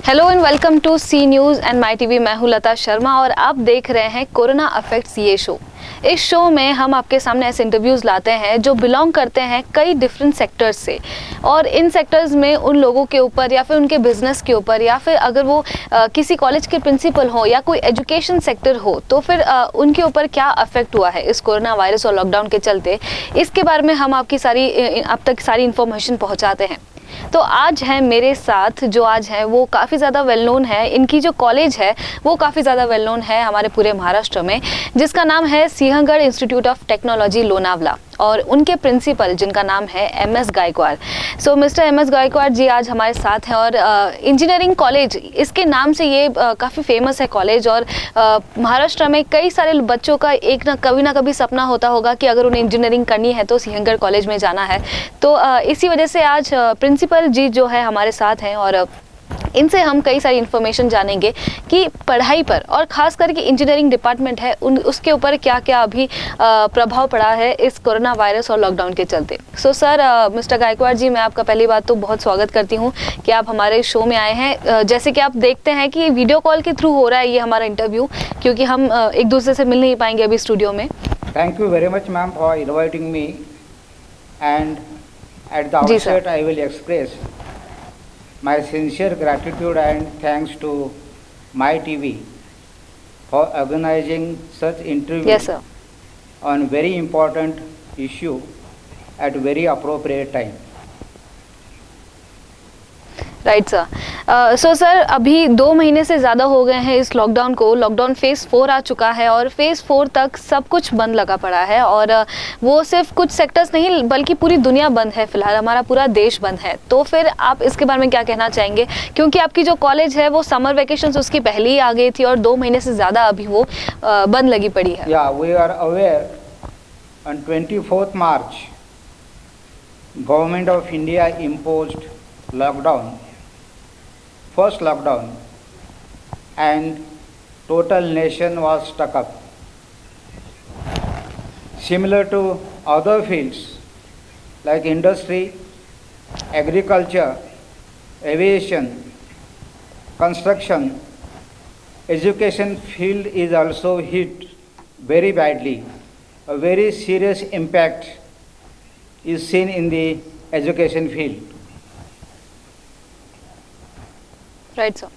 Hello and welcome to C news and my TV. मैं हूं लता शर्मा और आप देख रहे हैं कोरोना अफेक्ट्स ये शो। इस शो में हम आपके सामने ऐसे इंटरव्यूज़ लाते हैं जो बिलोंग करते हैं कई डिफरेंट सेक्टर्स से, और इन सेक्टर्स में उन लोगों के ऊपर या फिर उनके बिजनेस के ऊपर या फिर अगर वो किसी कॉलेज के प्रिंसिपल हो या कोई एजुकेशन सेक्टर हो तो फिर उनके ऊपर क्या अफेक्ट हुआ है इस कोरोना वायरस और लॉकडाउन के चलते, इसके बारे में हम आपकी अब तक सारी इन्फॉर्मेशन पहुँचाते हैं। तो आज है मेरे साथ जो आज है वो काफ़ी ज़्यादा वेल नोन है, इनकी जो कॉलेज है वो काफ़ी ज़्यादा वेल नोन है हमारे पूरे महाराष्ट्र में, जिसका नाम है Sinhagad institute of technology Lonavala, और उनके प्रिंसिपल जिनका नाम है MS गायकवाड़। सो मिस्टर MS गायकवाड़ जी आज हमारे साथ हैं। और इंजीनियरिंग कॉलेज इसके नाम से ये काफ़ी फेमस है कॉलेज, और महाराष्ट्र में कई सारे बच्चों का एक ना कभी सपना होता होगा कि अगर उन्हें इंजीनियरिंग करनी है तो सिंहगढ़ कॉलेज में जाना है। तो इसी वजह से आज प्रिंसिपल जी जो है हमारे साथ हैं और इनसे हम कई सारी इन्फॉर्मेशन जानेंगे कि पढ़ाई पर और ख़ास करके इंजीनियरिंग डिपार्टमेंट है उसके ऊपर क्या क्या अभी प्रभाव पड़ा है इस कोरोना वायरस और लॉकडाउन के चलते। सो सर, मिस्टर गायकवाड़ जी, मैं आपका पहली बात तो बहुत स्वागत करती हूँ कि आप हमारे शो में आए हैं। जैसे कि आप देखते हैं कि वीडियो कॉल के थ्रू हो रहा है ये हमारा इंटरव्यू, क्योंकि हम एक दूसरे से मिल नहीं पाएंगे अभी स्टूडियो में। Thank you very much, ma'am, for inviting me. And at the ji sir. outset, I will express my sincere gratitude and thanks to my TV for organizing such interview yes sir. on very important issue at very appropriate time. Right sir. So sir, अभी 2 महीने से ज़्यादा हो गए हैं इस lockdown को। Lockdown phase 4 आ चुका है और फेज़ 4 तक सब कुछ बंद लगा पड़ा है, और वो सिर्फ कुछ सेक्टर्स नहीं बल्कि पूरी दुनिया बंद है, फिलहाल हमारा पूरा देश बंद है। तो फिर आप इसके बारे में क्या कहना चाहेंगे, क्योंकि आपकी जो कॉलेज है वो समर वेकेशन उसकी पहले ही आ गई थी और 2 महीने से ज़्यादा अभी वो बंद लगी पड़ी है। Yeah, we are aware on 24th March, Government of India imposed lockdown, first lockdown, and total nation was stuck up. Similar to other fields like industry, agriculture, aviation, construction, education field is also hit very badly. A very serious impact is seen in the education field. Right sir.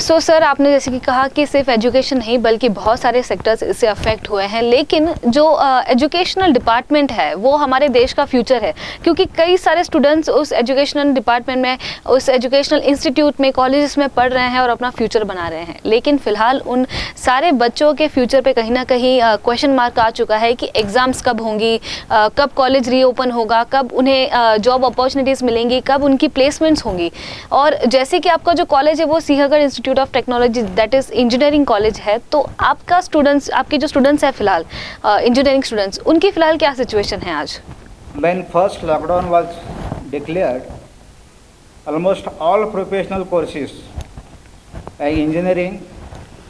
So sir, आपने जैसे कि कहा कि सिर्फ education नहीं बल्कि बहुत सारे सेक्टर्स इससे अफेक्ट हुए हैं, लेकिन जो एजुकेशनल डिपार्टमेंट है वो हमारे देश का फ्यूचर है, क्योंकि कई सारे स्टूडेंट्स उस एजुकेशनल डिपार्टमेंट में, उस एजुकेशनल इंस्टीट्यूट में, कॉलेजेस में पढ़ रहे हैं और अपना फ्यूचर बना रहे हैं। लेकिन फ़िलहाल उन सारे बच्चों के फ्यूचर पे कहीं ना कहीं क्वेश्चन मार्क आ चुका है कि एग्ज़ाम्स कब होंगी, कब कॉलेज रीओपन होगा, कब उन्हें जॉब अपॉर्चुनिटीज़ मिलेंगी, कब उनकी प्लेसमेंट्स होंगी। और जैसे कि आपका जो कॉलेज है वो Sinhagad institute of technology, that is engineering college है, तो आपका स्टूडेंट्स, आपके जो स्टूडेंट्स हैं फिलहाल इंजीनियरिंग स्टूडेंट्स, उनकी फिलहाल क्या सिचुएशन है आज? When first lockdown was declared, almost all professional courses like engineering,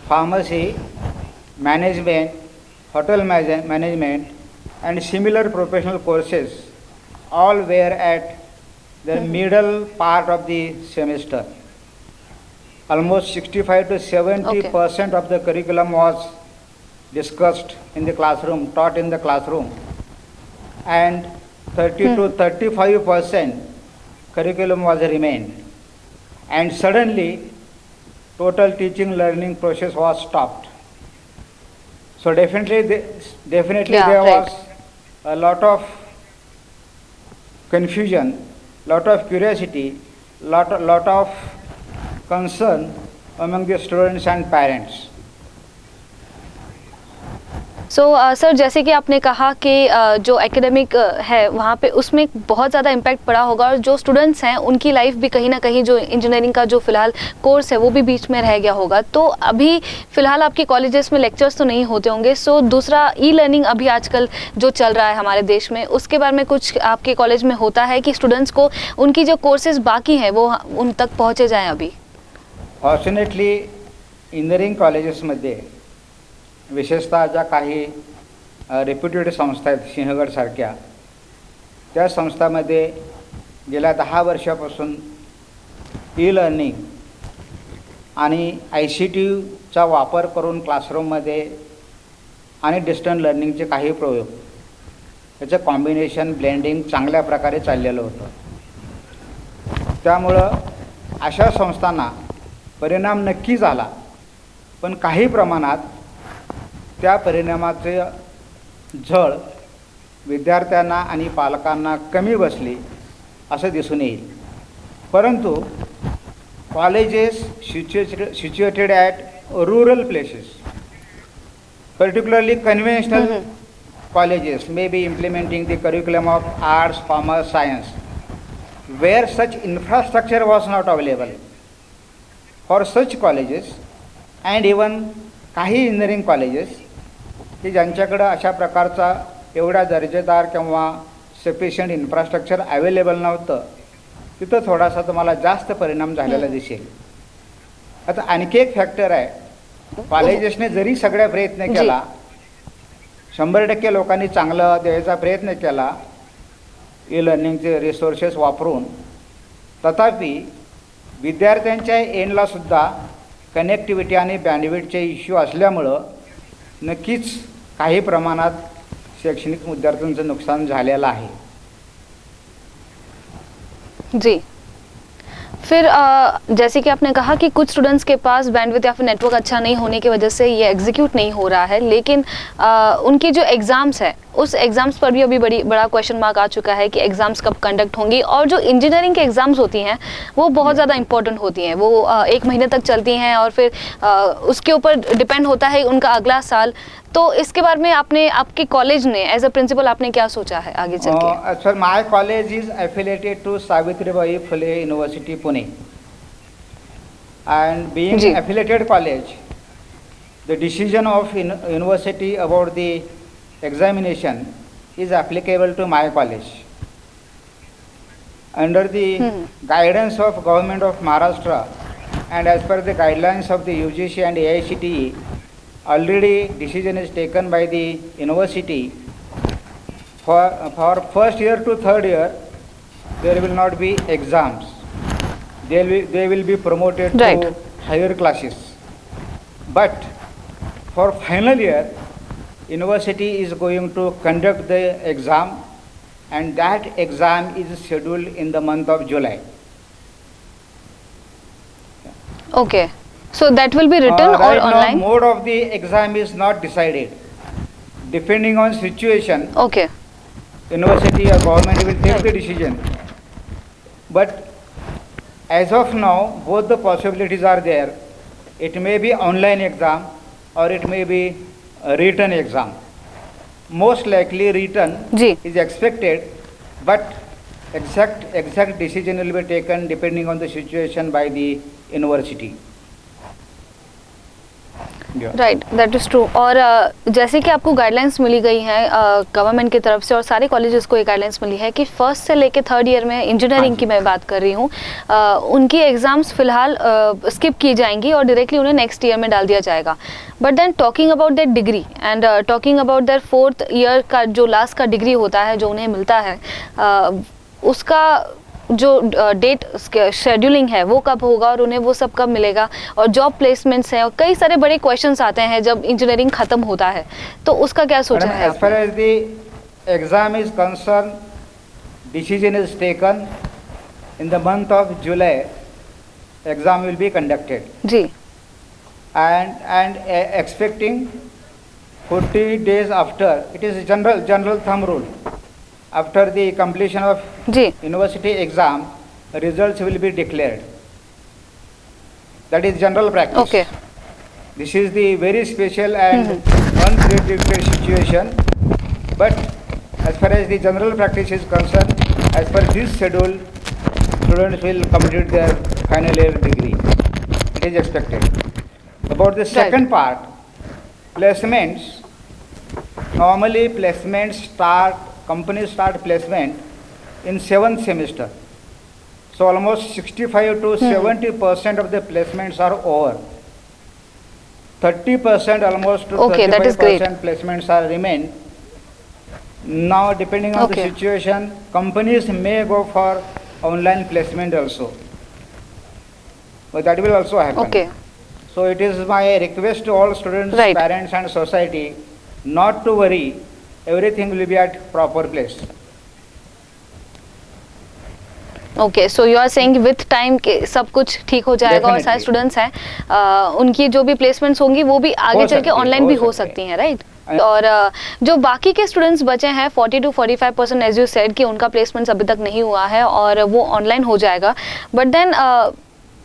pharmacy, management, hotel management and similar professional courses all were at the middle part of the semester. Almost 65 to 70% of the curriculum was discussed in the classroom, taught in the classroom, and 30 to 35% curriculum was remained. And suddenly, total teaching learning process was stopped. So definitely Yeah, there right. was a lot of confusion, lot of curiosity, lot of concern among the students and parents. So sir, जैसे कि आपने कहा कि जो academic है वहाँ पे उसमें बहुत ज़्यादा इम्पैक्ट पड़ा होगा, और जो स्टूडेंट्स हैं उनकी लाइफ भी कहीं ना कहीं, जो इंजीनियरिंग का जो फिलहाल कोर्स है वो भी बीच में रह गया होगा। तो अभी फ़िलहाल आपके कॉलेजेस में लेक्चर्स तो नहीं होते होंगे। सो दूसरा, ई लर्निंग अभी आजकल जो चल रहा है हमारे देश में, उसके बारे में कुछ आपके कॉलेज में होता है कि स्टूडेंट्स को उनकी जो कोर्सेज बाकी हैं वो उन तक पहुँचे जाएँ अभी? फॉर्च्युनेटली इंजिनिअरिंग कॉलेजेसमध्ये विशेषतः ज्या काही रेप्युटेड संस्था आहेत सिंहगडसारख्या, त्या संस्थांमध्ये गेल्या 10 वर्षापासून ई लर्निंग आणि ICTचा वापर करून क्लासरूममध्ये आणि डिस्टन्स लर्निंगचे काही प्रयोग याचं कॉम्बिनेशन ब्लेंडिंग चांगल्या प्रकारे चाललेलं होतं. त्यामुळं अशा संस्थांना परिणाम नक्की झाला, पण काही प्रमाणात त्या परिणामाचे झळ विद्यार्थ्यांना आणि पालकांना कमी बसली असं दिसून येईल. परंतु colleges situated at rural places, particularly conventional colleges, may be implementing the curriculum of arts, commerce, science, where such infrastructure was not available. For such colleges and even काही इंजिनिअरिंग कॉलेजेस की ज्यांच्याकडं अशा प्रकारचा एवढा दर्जेदार किंवा सफिशियंट इन्फ्रास्ट्रक्चर अवेलेबल नव्हतं, तिथं थोडासा तुम्हाला जास्त परिणाम झालेला दिसेल. आता आणखी एक फॅक्टर आहे, कॉलेजेसने जरी सगळ्या प्रयत्न केला, 100% लोकांनी चांगलं द्यायचा प्रयत्न केला ई लर्निंगचे रिसोर्सेस वापरून, तथापि विद्यार्थ्यांच्या एंडलासुद्धा कनेक्टिव्हिटी आणि बँडविड्थचे इश्यू असल्यामुळं नक्कीच काही प्रमाणात शैक्षणिक विद्यार्थ्यांचं नुकसान झालेलं आहे. जी, फिर जैसे कि आपने कहा कि कुछ स्टूडेंट्स के पास बैंडविड्थ या फिर नेटवर्क अच्छा नहीं होने की वजह से ये एग्जीक्यूट नहीं हो रहा है, लेकिन उनकी जो एग्ज़ाम्स है उस एग्ज़ाम्स पर भी अभी बड़ा क्वेश्चन मार्क आ चुका है कि एग्ज़ाम्स कब कंडक्ट होंगी. और जो इंजीनियरिंग के एग्ज़ाम्स होती हैं वो बहुत ज़्यादा इंपॉर्टेंट होती हैं, वो 1 महीने तक चलती हैं और फिर उसके ऊपर डिपेंड होता है उनका अगला साल. तो इसके बारे में आपके कॉलेज ने एज अ प्रिंसिपल आपने क्या सोचा है आगे चल के? Sir, my college is affiliated to Savitribai Phule university Pune, and being affiliated college, the decision of university about the examination is applicable to my college. Under the guidance of Government of Maharashtra and as per the guidelines of the UGC and AICTE, already decision is taken by the university for first year to third year there will not be exams. They will be promoted to higher classes. But for final year, university is going to conduct the exam, and that exam is scheduled in the month of July. Okay, so that will be written or right online? Now, mode of the exam is not decided. Depending on situation, Okay, university or government will take the decision. But as of now, both the possibilities are there. It may be online exam or it may be a written exam. Most likely written is expected, but exact decision will be taken depending on the situation by the university. Right, that is true. और जैसे कि आपको guidelines मिली गई हैं government की तरफ से और सारे कॉलेजेस को ये गाइडलाइंस मिली है कि फर्स्ट से लेके थर्ड ईयर में इंजीनियरिंग की मैं बात कर रही हूँ, उनकी एग्ज़ाम्स फ़िलहाल स्किप की जाएंगी और डायरेक्टली उन्हें नेक्स्ट ईयर में डाल दिया जाएगा. But then talking about that degree and talking about that 4th year का जो लास्ट का डिग्री होता है जो उन्हें मिलता है, उसका जो डेट शेड्यूलिंग है वो कब होगा और उन्हें वो सब कब मिलेगा, और जॉब प्लेसमेंट्स हैं और कई सारे बड़े क्वेश्चंस आते हैं जब इंजीनियरिंग ख़त्म होता है, तो उसका क्या सोचा है? As far as the exam is concerned, decision is taken in the month of July. Exam will be conducted. Ji. And expecting 40 days after, it is general thumb rule. After the completion of university exam, results will be declared. That is general practice. Okay. This is the very special and unpredicted situation. But as far as the general practice is concerned, as per this schedule, students will complete their final year degree. It is expected. About the second part, placements. Normally placements companies start placement in 7th semester. So almost 65 to 70% of the placements are over. 30% almost to 35% placements are remain. Now depending on the situation, companies may go for online placement also. But that will also happen. Okay. So it is my request to all students, Right. parents and society not to worry, everything will be at proper place. Okay, so you are saying with time के सब कुछ ठीक हो जाएगा और सारे Definitely. Students हैं उनकी जो भी प्लेसमेंट्स होंगी वो भी आगे चल के ऑनलाइन भी हो सकती हैं, राइट? और जो बाकी के स्टूडेंट्स बचे हैं 40 to 45% एज यू सेड कि उनका प्लेसमेंट्स अभी तक नहीं हुआ है और वो ऑनलाइन हो जाएगा, बट देन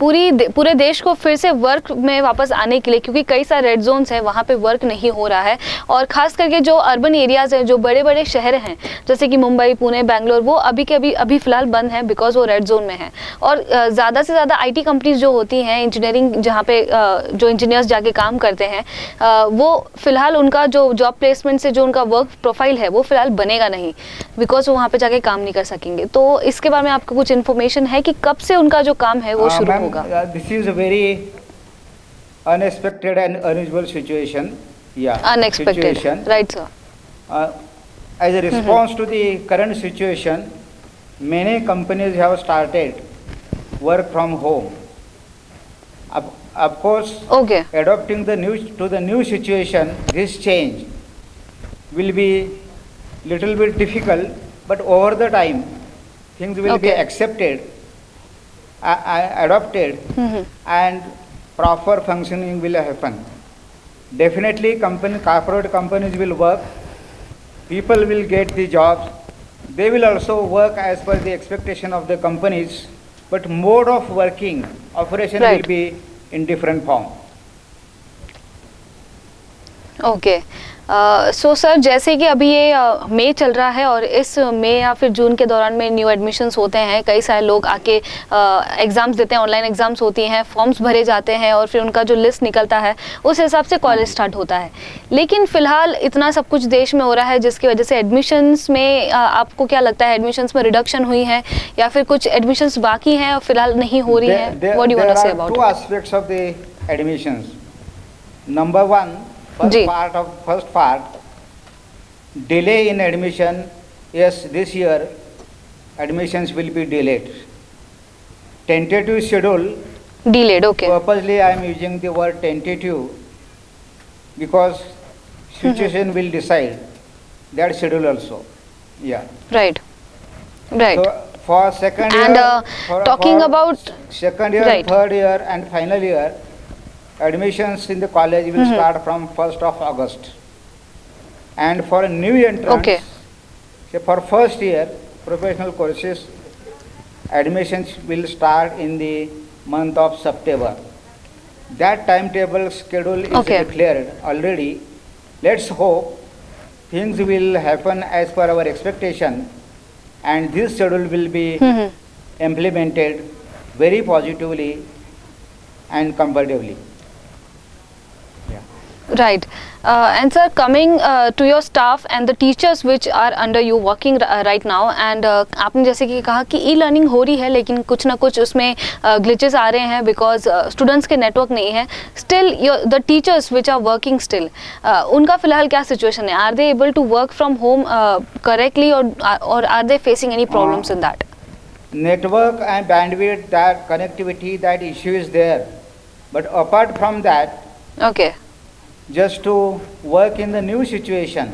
पूरे देश को फिर से वर्क में वापस आने के लिए, क्योंकि कई सारे रेड जोन्स हैं वहाँ पे वर्क नहीं हो रहा है, और खास करके जो अर्बन एरियाज हैं, जो बड़े बड़े शहर हैं जैसे कि मुंबई, पुणे, बेंगलोर, वो अभी फिलहाल बंद हैं बिकॉज वो रेड जोन में है। और ज़्यादा से ज़्यादा आईटी कंपनीज जो होती हैं, इंजीनियरिंग जहाँ पे जो इंजीनियर्स जाके काम करते हैं, वो फिलहाल उनका जो जॉब प्लेसमेंट से जो उनका वर्क प्रोफाइल है वो फिलहाल बनेगा नहीं, बिकॉज वो वहाँ पे जाके काम नहीं कर सकेंगे। तो इसके बारे में आपको कुछ इन्फॉर्मेशन है कि कब से उनका जो काम है वो शुरू Ma'am, होगा? this is a very unexpected and unusual situation. Yeah. Unexpected, Situation. right sir? As a response to the current situation, many companies have started work from home. Of course, Okay. adopting the new situation, this change will be little bit difficult, but over the time, things will be Okay. accepted, adopted, and proper functioning will happen. Definitely, corporate companies will work. People will get the jobs. They will also work as per the expectation of the companies, but mode of working, operation Right. will be in different form. Okay, so sir जैसे कि अभी ये मई चल रहा है और इस मई या फिर जून के दौरान में न्यू एडमिशन्स होते हैं, कई सारे लोग आके एग्ज़ाम्स देते हैं, ऑनलाइन एग्ज़ाम्स होती हैं, फॉर्म्स भरे जाते हैं और फिर उनका जो लिस्ट निकलता है उस हिसाब से कॉलेज स्टार्ट होता है। लेकिन फ़िलहाल इतना सब कुछ देश में हो रहा है जिसकी वजह से एडमिशन्स में आपको क्या लगता है, एडमिशन्स में रिडक्शन हुई है या फिर कुछ एडमिशन्स बाकी हैं और फिलहाल नहीं हो रही हैं? What do you want to say There are two about? aspects of the admissions. Number one, ji. first part, delay in admission. Yes, this year admissions will be delayed. Tentative schedule. Delayed, okay. Purposely, I am using the word tentative because situation will decide that schedule also. Yeah. Right. Right. So for second year, And talking for about second year, right. third year, and final year, admissions in the college will start from 1st of August. And for a new entrants, Okay. say for first year professional courses, admissions will start in the month of September. That timetable schedule is Okay. declared already. Let's hope things will happen as per our expectation, and this schedule will be implemented very positively and comfortably. Right. And sir, coming to your staff and the teachers which are under you working right now, and आपने जैसे कि कहा कि e learning हो रही है लेकिन कुछ ना कुछ उसमें ग्लिचेस आ रहे हैं बिकॉज स्टूडेंट्स के नेटवर्क नहीं है, still the teachers which are working still, उनका फिलहाल क्या सिचुएशन है? Are they able to work from home correctly और are they facing any problems in that? Network and bandwidth, that connectivity, that issue is there. But apart from that, okay. just to work in the new situation,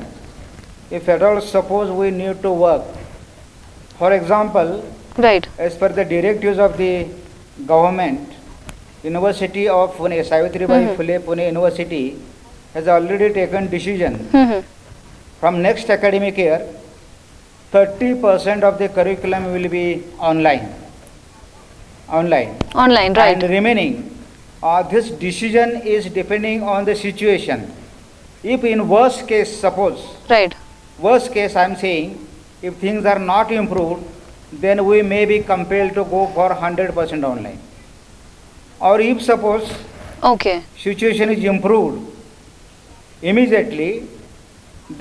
if at all suppose we need to work, for example, right. as per the directives of the government, University of Pune, Savitribai Phule Pune University has already taken decision from next academic year, 30% of the curriculum will be online. Online, right. And remaining, this decision is depending on the situation. If in worst case, suppose, right. worst case I am saying, if things are not improved, then we may be compelled to go for 100% online. Or if suppose okay. situation is improved immediately,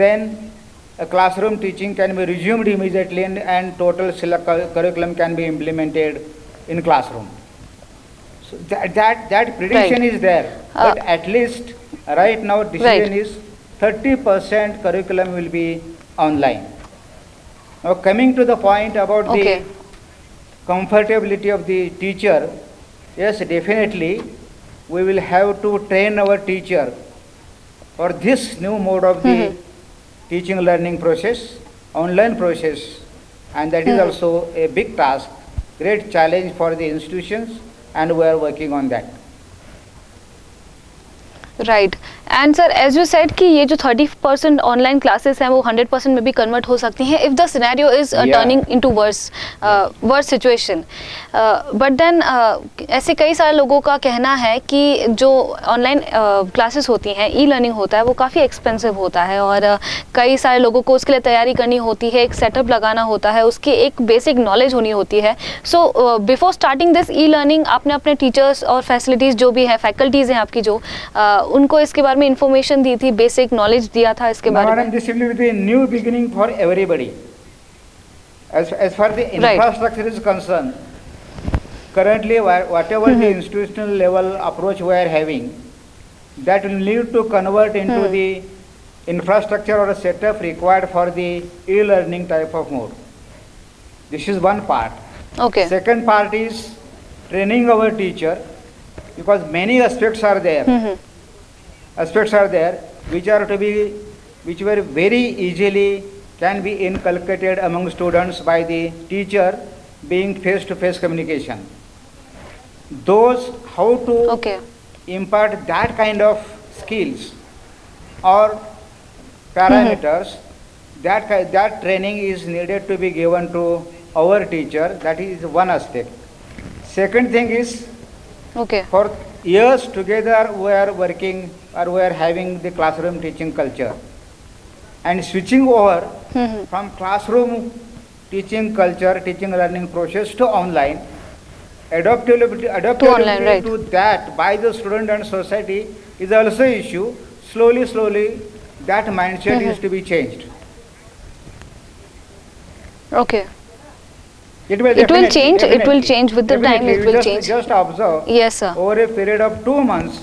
then a classroom teaching can be resumed immediately, and total curriculum can be implemented in classroom. So that prediction Right. is there, but at least right now decision Right. is 30% curriculum will be online. Now coming to the point about Okay. the comfortability of the teacher, yes, definitely we will have to train our teacher for this new mode of the teaching learning process, online process, and that is also a big task, great challenge for the institutions, and we are working on that. Right and sir as you said कि ये जो 30% online classes हैं वो 100% में भी convert हो सकती हैं if the scenario is turning into worse situation, but then ऐसे कई सारे लोगों का कहना है कि जो ऑनलाइन क्लासेस होती हैं, ई लर्निंग होता है, वो काफ़ी एक्सपेंसिव होता है और कई सारे लोगों को उसके लिए तैयारी करनी होती है, एक सेटअप लगाना होता है, उसकी एक बेसिक नॉलेज होनी होती है. So before starting this e learning आपने अपने टीचर्स और फैसिलिटीज़ जो भी है, फैकल्टीज़ हैं आपकी जो उनको इसके बारे में इंफॉर्मेशन दी थी, बेसिक नॉलेज दिया था इसके बारे में. Madam, this will be a new beginning for everybody. As far the infrastructure is concerned, currently whatever the institutional level approach we are having, that will need to convert into the infrastructure or a setup required for the e-learning type of mode. This is one part. Okay. Second part is training our teacher, because many aspects are there. Aspects are there which were very easily can be inculcated among students by the teacher being face-to-face communication. Those how to impart that kind of skills or parameters, that training is needed to be given to our teacher. That is one aspect. Second thing is, for years together we are working or we are having the classroom teaching culture, and switching over from classroom teaching culture, teaching learning process to online, adaptability right. to that by the student and society is also issue. Slowly that mindset is to be changed. Okay. It will change. It will change with the time. It will change. Just observe. Yes, sir. Over a period of 2 months,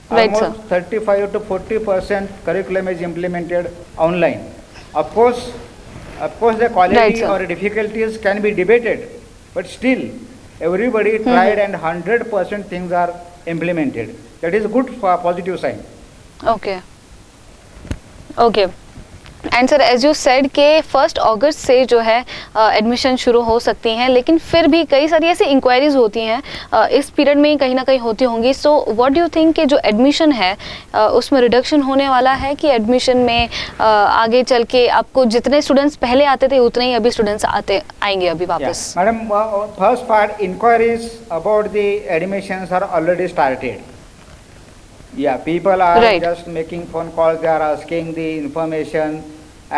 Right, sir. almost 35 to 40% curriculum is implemented online. Of course, the quality Right, sir. or difficulties can be debated, but still, everybody tried and 100% things are implemented. That is good for positive sign. Okay and sir as you said के 1 अगस्त से जो है admission शुरू हो सकती हैं, लेकिन फिर भी कई सारी ऐसी इंक्वायरीज होती हैं इस पीरियड में कहीं ना कहीं होती होंगी. So what do you think कि जो एडमिशन है उसमें रिडक्शन होने वाला है कि एडमिशन में आगे चल के आपको जितने स्टूडेंट्स पहले आते थे उतने ही अभी स्टूडेंट्स आएंगे अभी वापस? Madam, first part, inquiries about the admissions are already started. Yeah, people are just making phone calls, they are asking the information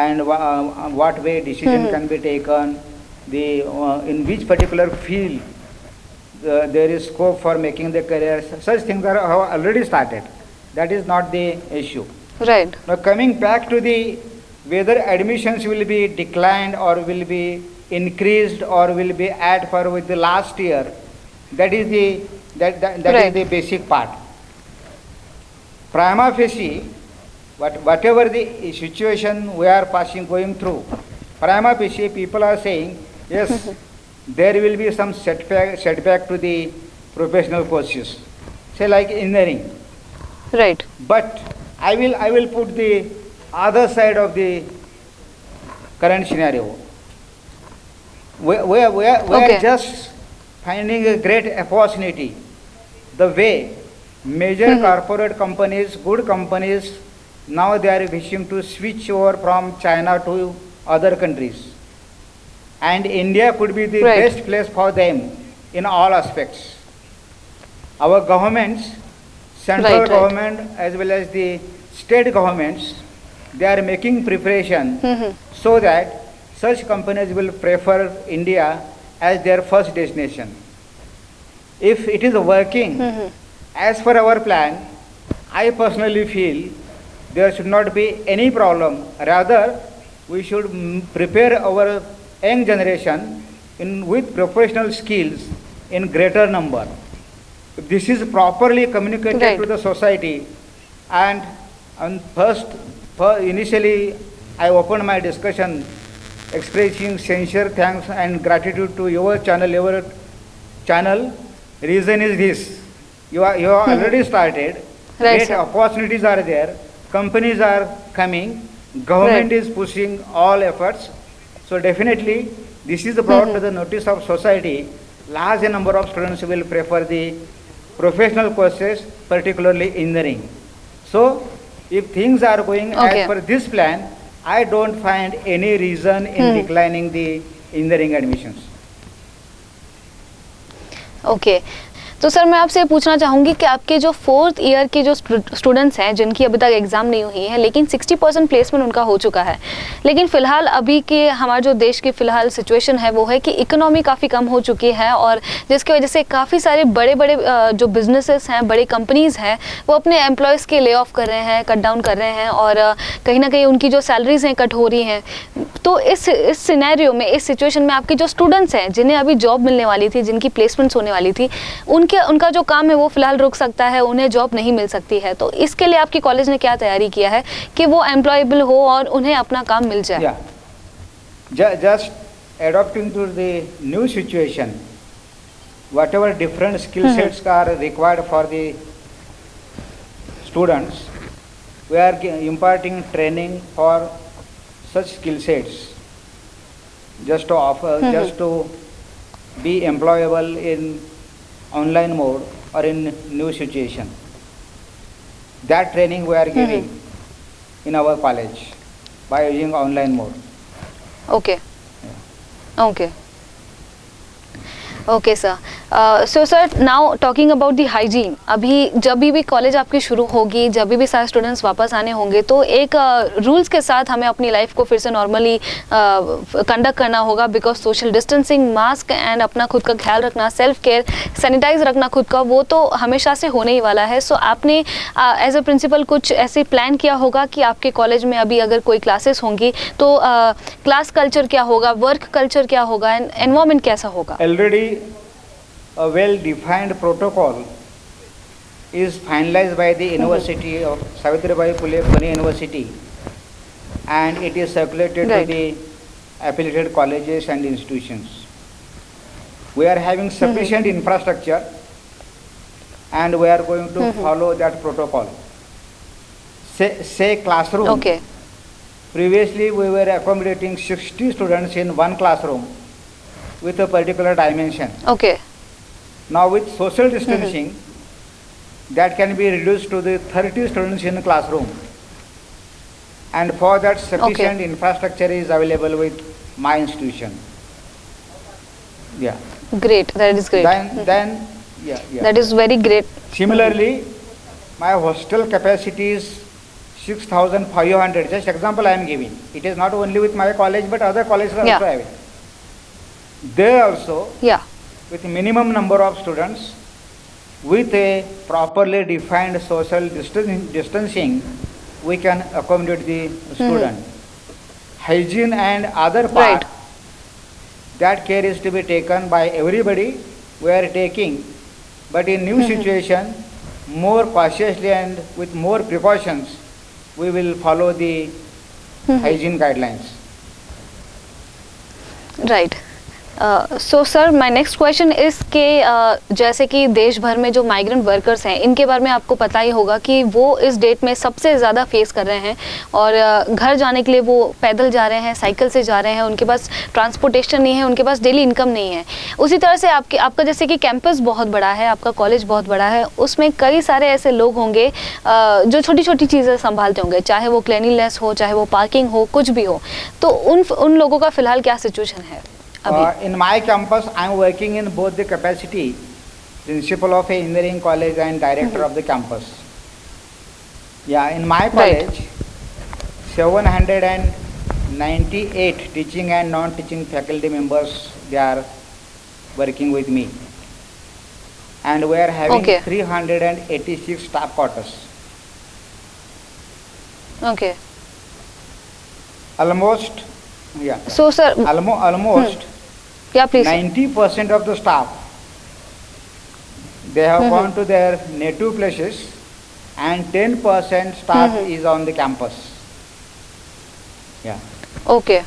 and what way decision can be taken, in which particular field there is scope for making the career. Such things are already started. That is not the issue. Right. Now coming back to the whether admissions will be declined or will be increased or will be at par with the last year, that is is the basic part. Prima facie, whatever the situation we are going through, prima facie people are saying, yes, there will be some setback to the professional courses, say like engineering. Right. But I will put the other side of the current scenario. We are just finding a great opportunity. The way major corporate companies, good companies, now they are wishing to switch over from China to other countries, and India could be the best place for them in all aspects. Our governments, central government as well as the state governments, they are making preparation so that such companies will prefer India as their first destination. If it is working as per our plan, I personally feel there should not be any problem. Rather, we should prepare our young generation with professional skills in greater number. If this is properly communicated to the society, and initially I opened my discussion expressing sincere thanks and gratitude to your channel. Reason is this, You have already started. Right, Great sir. opportunities are there. Companies are coming. Government is pushing all efforts. So definitely, this is brought to the notice of society. Large number of students will prefer the professional courses, particularly engineering. So, if things are going Okay. as per this plan, I don't find any reason in declining the engineering admissions. Okay तो sir मैं आपसे पूछना चाहूँगी कि आपके जो 4th year के जो स्टूडेंट्स हैं जिनकी अभी तक एग्ज़ाम नहीं हुई है लेकिन 60% प्लेसमेंट उनका हो चुका है, लेकिन फ़िलहाल अभी के हमारे जो देश की फ़िलहाल सिचुएशन है वो है कि इकोनॉमी काफ़ी कम हो चुकी है और जिसकी वजह से काफ़ी सारे बड़े बड़े जो बिजनेसेस हैं, बड़ी कंपनीज़ हैं, वो अपने एम्प्लॉयज़ के ले ऑफ कर रहे हैं, कट डाउन कर रहे हैं और कहीं ना कहीं उनकी जो सैलरीज हैं कट हो रही हैं। तो इस सिनेरियो में, इस सिचुएशन में आपके जो स्टूडेंट्स हैं जिन्हें अभी जॉब मिलने वाली थी, जिनकी प्लेसमेंट्स होने वाली थी, उनका जो काम है वो फिलहाल रुक सकता है, उन्हें जॉब नहीं मिल सकती है। तो इसके लिए आपकी कॉलेज ने क्या तैयारी किया है कि वो एम्प्लॉयबल हो और उन्हें अपना काम मिल जाए? Just adapting to the new situation, whatever different skill sets are required for the students, we are imparting training for such skill sets just to offer, just to be employable in online mode or in new situation. That training we are giving in our college by using online mode. Okay okay okay sir. So sir now talking about the hygiene, अभी जब भी college आपकी शुरू होगी, जब भी सारे students वापस आने होंगे तो एक रूल्स के साथ हमें अपनी लाइफ को फिर से नॉर्मली कंडक्ट करना होगा, because social distancing, mask and अपना खुद का ख्याल रखना, सेल्फ केयर, सैनिटाइज रखना खुद का, वो तो हमेशा से होने ही वाला है। सो आपने एज अ प्रिंसिपल कुछ ऐसे प्लान किया होगा कि आपके कॉलेज में अभी अगर कोई क्लासेस होंगी तो क्लास कल्चर क्या होगा, वर्क कल्चर क्या होगा, एनवायरनमेंट कैसा होगा? Already a well-defined protocol is finalized by the University of Savitribai Phule Pune University, and it is circulated Right. to the affiliated colleges and institutions. We are having sufficient infrastructure, and we are going to follow that protocol. Say classroom. Okay. Previously, we were accommodating 60 students in one classroom with a particular dimension. Okay. Now with social distancing, that can be reduced to the 30 students in a classroom. And for that sufficient infrastructure is available with my institution. Yeah. Great, that is great. Then yeah. That is very great. Similarly, my hostel capacity is 6,500. Just example I am giving. It is not only with my college but other colleges are Yeah. also having. They also, Yeah. with minimum number of students, with a properly defined social distancing, we can accommodate the student. Hygiene and other part, Right. that care is to be taken by everybody. We are taking, but in new situation, more cautiously and with more precautions, we will follow the hygiene guidelines. Right. So sir my next question is के जैसे कि देश भर में जो migrant workers हैं इनके बारे में आपको पता ही होगा कि वो इस डेट में सबसे ज़्यादा फेस कर रहे हैं और घर जाने के लिए वो पैदल जा रहे हैं, साइकिल से जा रहे हैं, उनके पास ट्रांसपोर्टेशन नहीं है, उनके पास डेली इनकम नहीं है। उसी तरह से आपका जैसे कि कैंपस बहुत बड़ा है, आपका कॉलेज बहुत बड़ा है, उसमें कई सारे ऐसे लोग होंगे जो छोटी छोटी चीज़ें संभालते होंगे, चाहे वो क्लीनिंगनेस हो, चाहे वो पार्किंग हो, कुछ भी हो। तो उन लोगों का फिलहाल क्या सिचुएशन है? In my campus, I am working in both the capacity, principal of a engineering college and director of the campus. Yeah, in my college, 798 teaching and non-teaching faculty members, they are working with me. And we are having 386 staff quarters. Okay. Almost, yeah. So sir, Almost. Yeah, please. 90% of the staff, they have gone to their native places, and 10% staff is on the campus. Yeah. Okay.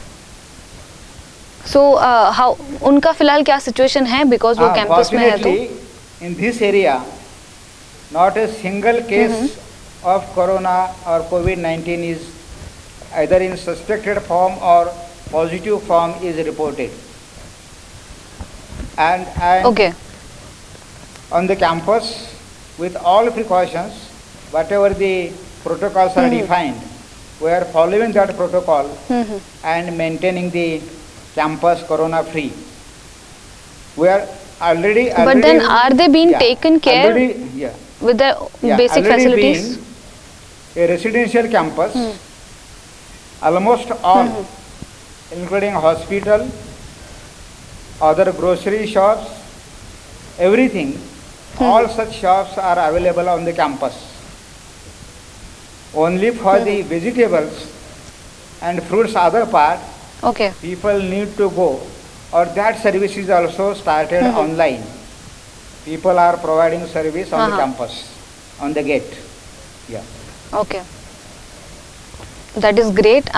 So how उनका फिलहाल क्या situation है, because वो campus में है तो? Fortunately, in this area, not a single case of corona or COVID-19 is either in suspected form or positive form is reported. And Okay. on the campus, with all precautions, whatever the protocols are defined, we are following that protocol and maintaining the campus corona free. We are already. But then are they being taken care already, with the basic already facilities? being a residential campus, almost all, including hospital, other grocery shops, everything, all such shops are available on the campus. Only for the vegetables and fruits other part, Okay. people need to go, or that service is also started online. People are providing service on the campus, on the gate. Yeah. Okay, that is great.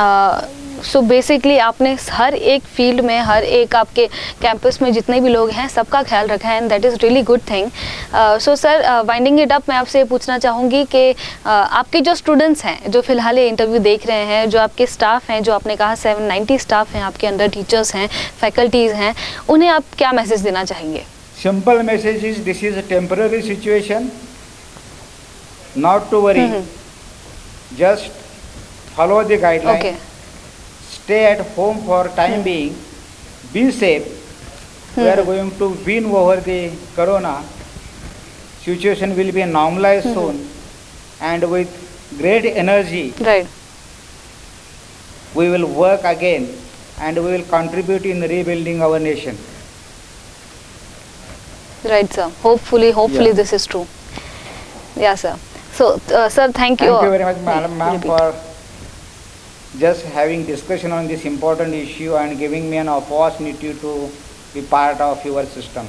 So basically आपने हर एक field में, हर एक आपके campus में जितने भी लोग हैं सबका ख्याल रखा है and that is really good thing. So sir, winding it up, मैं आपसे पूछना चाहूँगी कि आपके जो स्टूडेंट्स हैं जो फिलहाल ये इंटरव्यू देख रहे हैं, जो आपके स्टाफ हैं, जो आपने कहा 790 स्टाफ हैं आपके अंडर, टीचर्स हैं, फैकल्टीज़ हैं, उन्हें आप क्या मैसेज देना चाहेंगे? Simple message is this is a temporary situation, not to worry. Just follow the guidelines. Okay. Stay at home for time being. Be safe. We are going to win over the corona. Situation will be normalized soon, and with great energy, right. we will work again, and we will contribute in rebuilding our nation. Right, sir. Hopefully Yeah. this is true. Yeah, sir. So, sir, thank you. Thank you very much, Yeah, ma'am, repeat. for just having discussion on this important issue and giving me an opportunity to be part of your system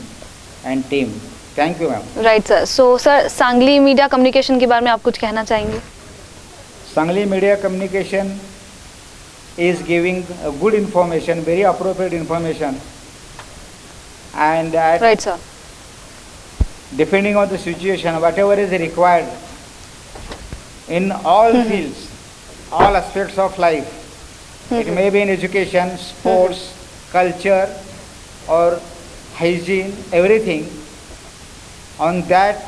and team. Thank you, ma'am. Right, sir. So, sir, Sangli media communication के बारे में आप कुछ कहना चाहेंगे? Sangli Media Communication is giving good information, very appropriate information, and Right, sir. depending on the situation, whatever is required in all fields, all aspects of life. It may be in education, sports, culture, or hygiene, everything. On that,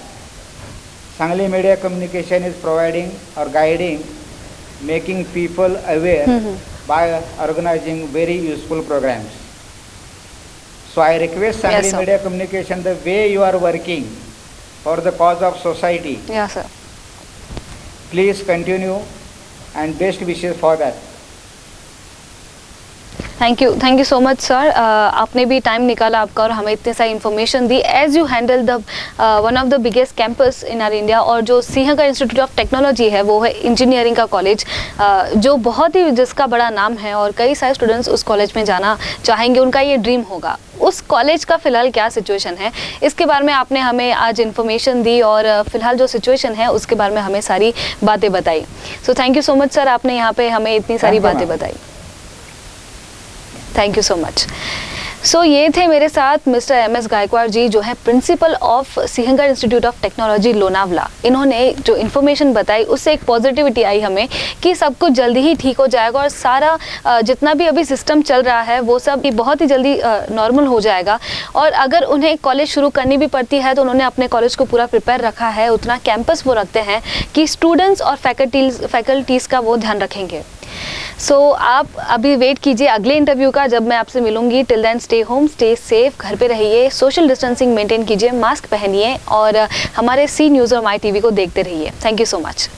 Sangli Media Communication is providing or guiding, making people aware by organizing very useful programs. So I request Sangli Yes, sir. Media Communication, the way you are working for the cause of society, Yeah, sir. please continue and best wishes for that. Thank you so much sir. आपने भी time निकाला आपका और हमें इतने सारी information दी. As you handle the one of the biggest campus in our India, और जो सिंहगढ़ इंस्टीट्यूट ऑफ टेक्नोलॉजी है वो है इंजीनियरिंग का कॉलेज, जो बहुत ही जिसका बड़ा नाम है और कई सारे स्टूडेंट्स उस कॉलेज में जाना चाहेंगे, उनका ये ड्रीम होगा. उस कॉलेज का फ़िलहाल क्या सिचुएशन है इसके बारे में आपने हमें आज इन्फॉर्मेशन दी और फ़िलहाल जो सिचुएशन है उसके बारे में हमें सारी बातें बताई. So thank you so much sir, आपने यहाँ पे हमें इतनी सारी Thank you, बातें ma'am. बताई. Thank you so much. So ये थे मेरे साथ मिस्टर MS गायकवाड़ जी, जो है principle of Sinhagad institute of technology Lonavala. इन्होंने जो इन्फॉर्मेशन बताई उससे एक पॉजिटिविटी आई हमें कि सब कुछ जल्दी ही ठीक हो जाएगा और सारा जितना भी अभी सिस्टम चल रहा है वो सब बहुत ही जल्दी नॉर्मल हो जाएगा. और अगर उन्हें कॉलेज शुरू करनी भी पड़ती है तो उन्होंने अपने कॉलेज को पूरा प्रिपेयर रखा है, उतना कैंपस वो रखते हैं कि स्टूडेंट्स और फैकल्टीज़ का वो ध्यान रखेंगे. सो आप अभी वेट कीजिए अगले इंटरव्यू का, जब मैं आपसे मिलूंगी. Till then stay home, stay safe, घर पे रहिए, सोशल डिस्टेंसिंग मेंटेन कीजिए, मास्क पहनिए और हमारे सी न्यूज़ और माई टीवी को देखते रहिए. Thank you so much.